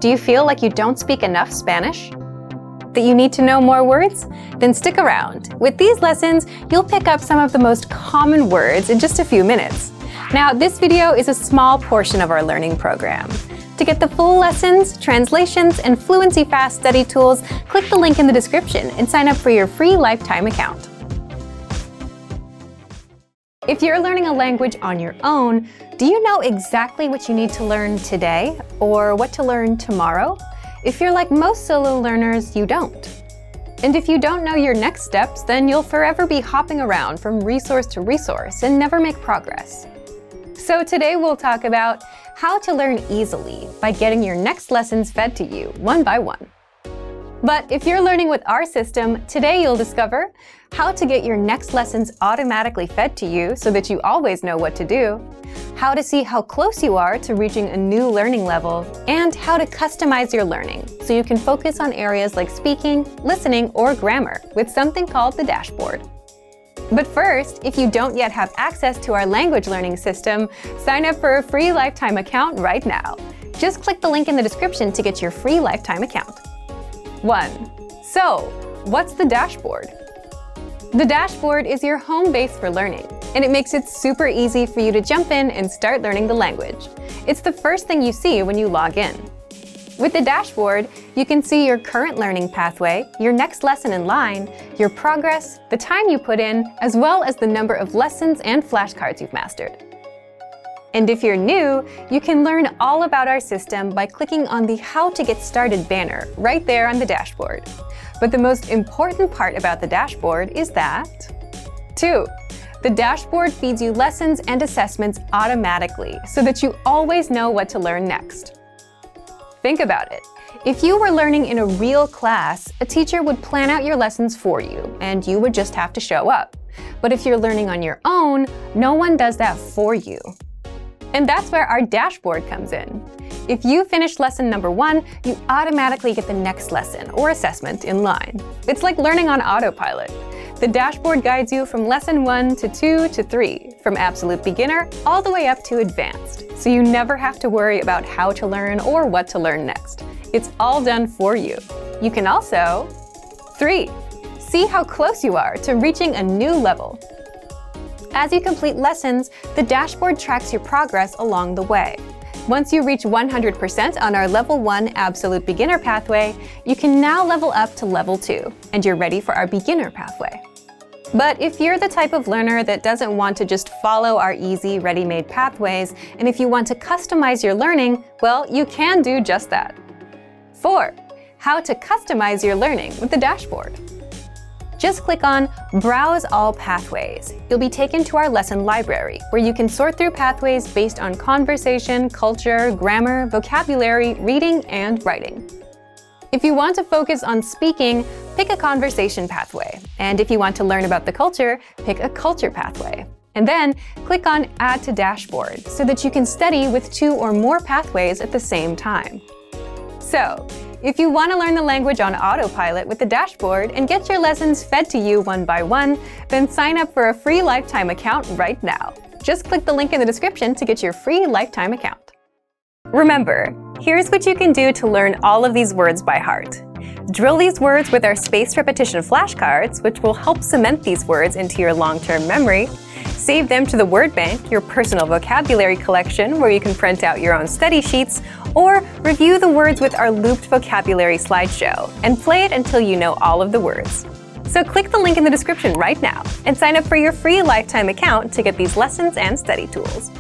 Do you feel like you don't speak enough Spanish? That you need to know more words? Then stick around. With these lessons, you'll pick up some of the most common words in just a few minutes. Now, this video is a small portion of our learning program. To get the full lessons, translations, and fluency fast study tools, click the link in the description and sign up for your free lifetime account. If you're learning a language on your own, do you know exactly what you need to learn today or what to learn tomorrow? If you're like most solo learners, you don't. And if you don't know your next steps, then you'll forever be hopping around from resource to resource and never make progress. So today we'll talk about how to learn easily by getting your next lessons fed to you one by one. But if you're learning with our system, today you'll discover how to get your next lessons automatically fed to you so that you always know what to do, how to see how close you are to reaching a new learning level, and how to customize your learning so you can focus on areas like speaking, listening, or grammar with something called the dashboard. But first, if you don't yet have access to our language learning system, sign up for a free lifetime account right now. Just click the link in the description to get your free lifetime account. 1. So, what's the dashboard? The dashboard is your home base for learning, and it makes it super easy for you to jump in and start learning the language. It's the first thing you see when you log in. With the dashboard, you can see your current learning pathway, your next lesson in line, your progress, the time you put in, as well as the number of lessons and flashcards you've mastered. And if you're new, you can learn all about our system by clicking on the How to Get Started banner right there on the dashboard. But the most important part about the dashboard is that 2. The dashboard feeds you lessons and assessments automatically so that you always know what to learn next. Think about it. If you were learning in a real class, a teacher would plan out your lessons for you, and you would just have to show up. But if you're learning on your own, no one does that for you. And that's where our dashboard comes in. If you finish lesson number 1, you automatically get the next lesson or assessment in line. It's like learning on Autopilot. The dashboard guides you from lesson 1 to 2 to 3, from absolute beginner all the way up to advanced, so you never have to worry about how to learn or what to learn next. It's all done for you. You can also 3. See how close you are to reaching a new level. As you complete lessons, the dashboard tracks your progress along the way. Once you reach 100% on our Level 1 Absolute Beginner pathway, you can now level up to Level 2, and you're ready for our Beginner pathway. But if you're the type of learner that doesn't want to just follow our easy, ready-made pathways, and if you want to customize your learning, well, you can do just that. 4. How to customize your learning with the dashboard. Just click on Browse All Pathways. You'll be taken to our lesson library, where you can sort through pathways based on conversation, culture, grammar, vocabulary, reading, and writing. If you want to focus on speaking, pick a conversation pathway. And if you want to learn about the culture, pick a culture pathway. And then click on Add to Dashboard so that you can study with 2 or more pathways at the same time. So, if you want to learn the language on Autopilot with the dashboard and get your lessons fed to you one by one, then sign up for a free lifetime account right now. Just click the link in the description to get your free lifetime account. Remember, here's what you can do to learn all of these words by heart. Drill these words with our spaced repetition flashcards, which will help cement these words into your long-term memory. Save them to the word bank, your personal vocabulary collection, where you can print out your own study sheets, or review the words with our looped vocabulary slideshow, and play it until you know all of the words. So click the link in the description right now and sign up for your free lifetime account to get these lessons and study tools.